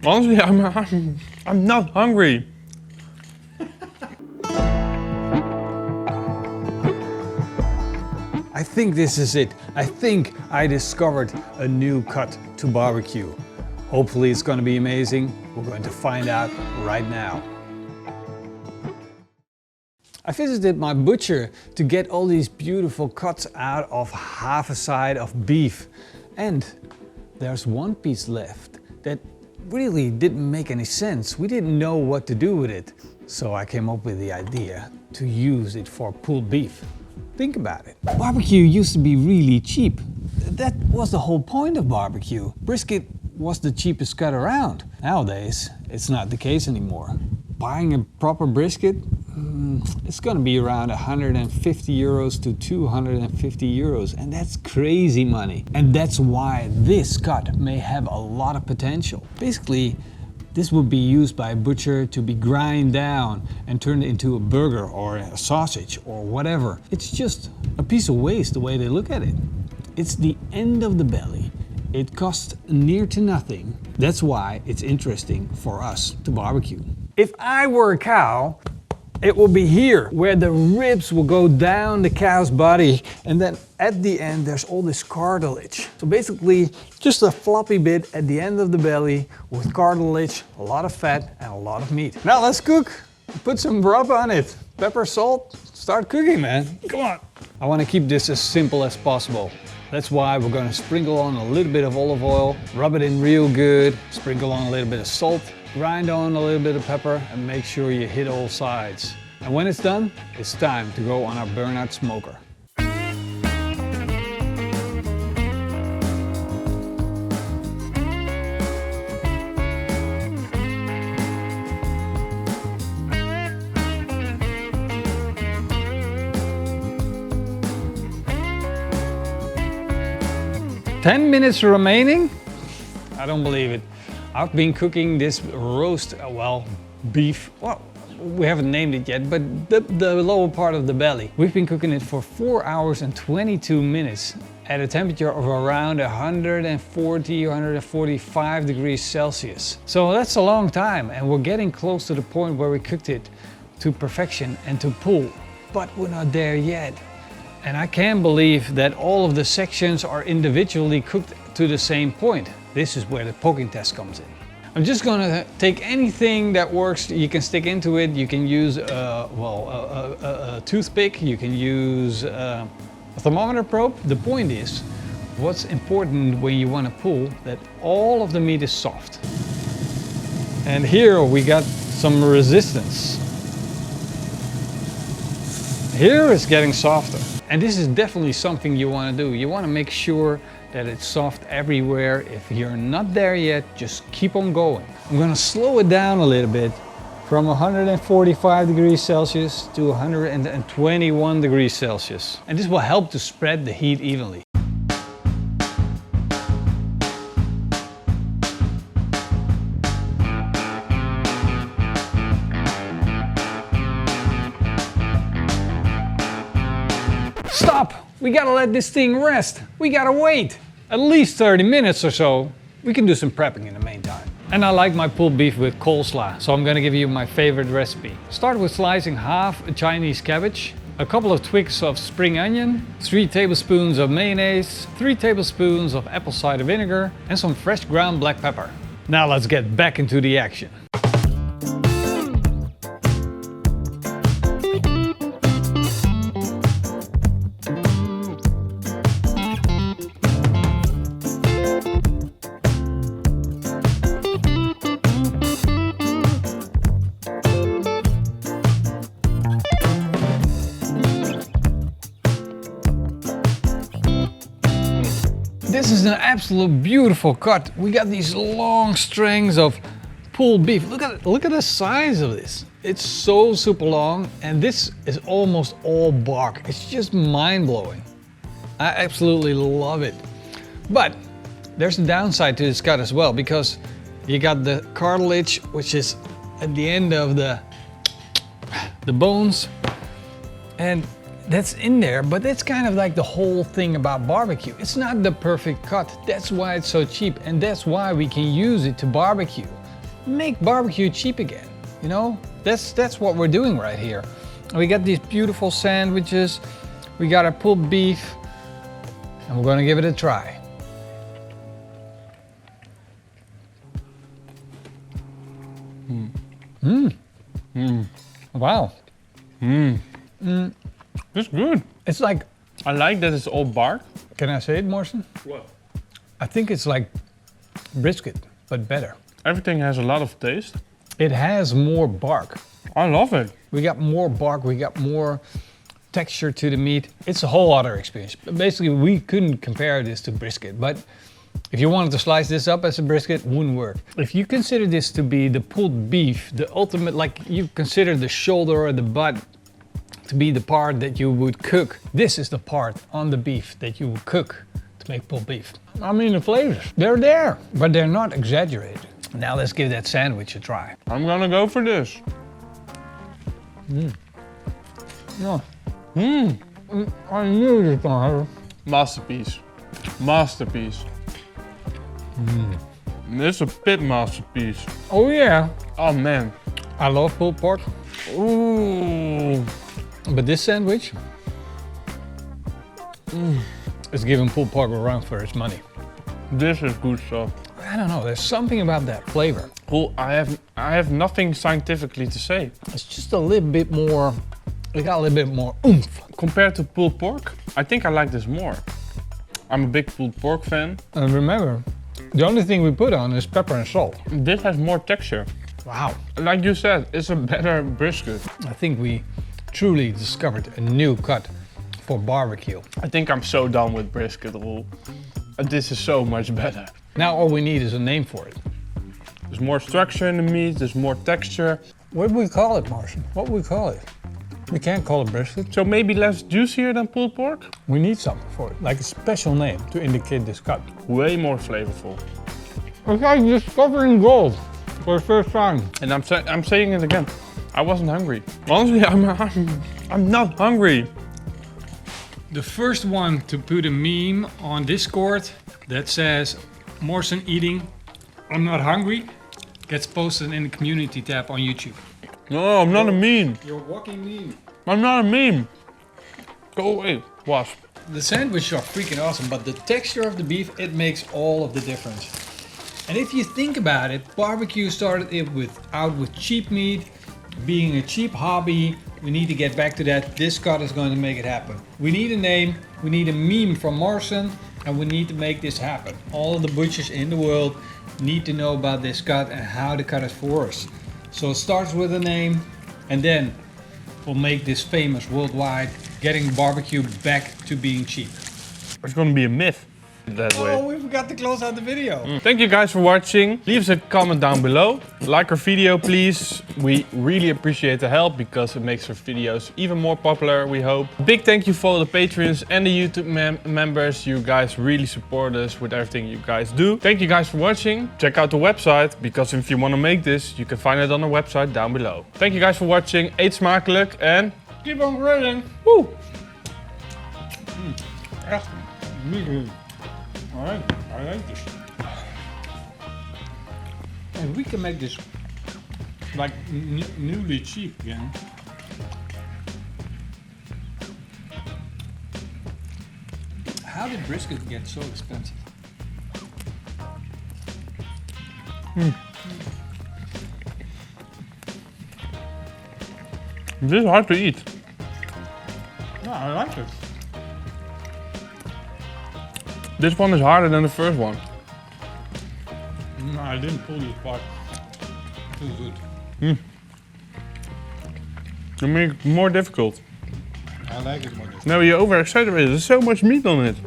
Honestly, I'm not hungry. I think this is it. I think I discovered a new cut to barbecue. Hopefully it's going to be amazing. We're going to find out right now. I visited my butcher to get all these beautiful cuts out of half a side of beef. And there's one piece left that really didn't make any sense. We didn't know what to do with it. So I came up with the idea to use it for pulled beef. Think about it. Barbecue used to be really cheap. That was the whole point of barbecue. Brisket was the cheapest cut around. Nowadays, it's not the case anymore. Buying a proper brisket, it's gonna be around 150 euros to 250 euros, and that's crazy money. And that's why this cut may have a lot of potential. Basically, this would be used by a butcher to be ground down and turned into a burger or a sausage or whatever. It's just a piece of waste the way they look at it. It's the end of the belly. It costs near to nothing. That's why it's interesting for us to barbecue. If I were a cow, it will be here, where the ribs will go down the cow's body, and then at the end there's all this cartilage. So basically just a floppy bit at the end of the belly with cartilage, a lot of fat and a lot of meat. Now let's cook. Put some rub on it. Pepper, salt, start cooking, man. Come on. I want to keep this as simple as possible. That's why we're going to sprinkle on a little bit of olive oil, rub it in real good, sprinkle on a little bit of salt, grind on a little bit of pepper, and make sure you hit all sides. And when it's done, it's time to go on our burnout smoker. "10 minutes remaining?" I don't believe it. I've been cooking this roast, beef. Well, we haven't named it yet, but the lower part of the belly. We've been cooking it for 4 hours and 22 minutes at a temperature of around 140, 145 degrees Celsius. So that's a long time, and we're getting close to the point where we cooked it to perfection and to pull, but we're not there yet. And I can't believe that all of the sections are individually cooked to the same point. This is where the poking test comes in. I'm just gonna take anything that works, you can stick into it. You can use a toothpick, you can use a thermometer probe. The point is, what's important when you wanna pull, that all of the meat is soft. And here we got some resistance. Here it's getting softer. And this is definitely something you want to do. You want to make sure that it's soft everywhere. If you're not there yet, just keep on going. I'm going to slow it down a little bit from 145 degrees Celsius to 121 degrees Celsius. And this will help to spread the heat evenly. Stop! We gotta let this thing rest. We gotta wait at least 30 minutes or so. We can do some prepping in the meantime. And I like my pulled beef with coleslaw, so I'm gonna give you my favorite recipe. Start with slicing half a Chinese cabbage, a couple of twigs of spring onion, 3 tablespoons of mayonnaise, 3 tablespoons of apple cider vinegar, and some fresh ground black pepper. Now let's get back into the action. This is an absolute beautiful cut. We got these long strings of pulled beef. Look at the size of this. It's so super long, and this is almost all bark. It's just mind-blowing. I absolutely love it. But there's a downside to this cut as well, because you got the cartilage, which is at the end of the bones, and that's in there, but that's kind of like the whole thing about barbecue. It's not the perfect cut. That's why it's so cheap, and that's why we can use it to barbecue. make barbecue cheap again. You know, that's what we're doing right here. We got these beautiful sandwiches, we got our pulled beef, and we're gonna give it a try. Wow. It's good. It's like, I like that it's all bark. can I say it, Morrison? What? I think it's like brisket, but better. Everything has a lot of taste. It has more bark. I love it. We got more bark, we got more texture to the meat. It's a whole other experience. But basically, we couldn't compare this to brisket, but if you wanted to slice this up as a brisket, it wouldn't work. If you consider this to be the pulled beef, the ultimate, like you consider the shoulder or the butt to be the part that you would cook, this is the part on the beef that you would cook to make pulled beef. I mean, the flavors, they're there, but they're not exaggerated. Now let's give that sandwich a try. I'm gonna go for this. Yeah. I knew this was gonna happen. Masterpiece. Masterpiece. This is a Pitmaster piece. Oh yeah. Oh man. I love pulled pork, Ooh. but this sandwich is giving pulled pork a run for its money. This is good stuff. I don't know, there's something about that flavor. Well, I have nothing scientifically to say. It's just a little bit more, it got a little bit more oomph. Compared to pulled pork, I think I like this more. I'm a big pulled pork fan. And remember, the only thing we put on is pepper and salt. This has more texture. Wow. Like you said, it's a better brisket. I think we truly discovered a new cut for barbecue. I think I'm so done with brisket, Roel. This is so much better. Now all we need is a name for it. There's more structure in the meat, there's more texture. What do we call it, Martian? What do we call it? We can't call it brisket. So maybe less juicier than pulled pork? We need something for it, like a special name to indicate this cut. Way more flavorful. It's like discovering gold for the first time. And I'm saying it again. I wasn't hungry. Honestly, I'm not hungry. The first one to put a meme on Discord that says Morrison eating, I'm not hungry, gets posted in the community tab on YouTube. No, I'm not a meme. You're a walking meme. I'm not a meme. Go away, wasp. The sandwiches are freaking awesome, but the texture of the beef, it makes all of the difference. And if you think about it, barbecue started out with cheap meat, being a cheap hobby. We need to get back to that. This cut is going to make it happen. We need a name, we need a meme from Morrison, and we need to make this happen. All of the butchers in the world need to know about this cut and how to cut it for us. So it starts with a name, and then we'll make this famous worldwide, getting barbecue back to being cheap. It's gonna be a myth that way. Oh, we forgot to close out the video. Thank you guys for watching. Leave us a comment down below. Like our video, please. We really appreciate the help because it makes our videos even more popular, we hope. Big thank you for the patrons and the YouTube members. You guys really support us with everything you guys do. Thank you guys for watching. Check out the website because if you want to make this, you can find it on the website down below. Thank you guys for watching. Eet smakelijk and Keep on grilling. woo! Echt really. Alright, I like this. And we can make this like newly cheap again. How did brisket get so expensive? This is hard to eat. No, I like it. This one is harder than the first one. No, I didn't pull this part. Too good. You make it more difficult. I like it more. No, you're over exaggerated. There's so much meat on it.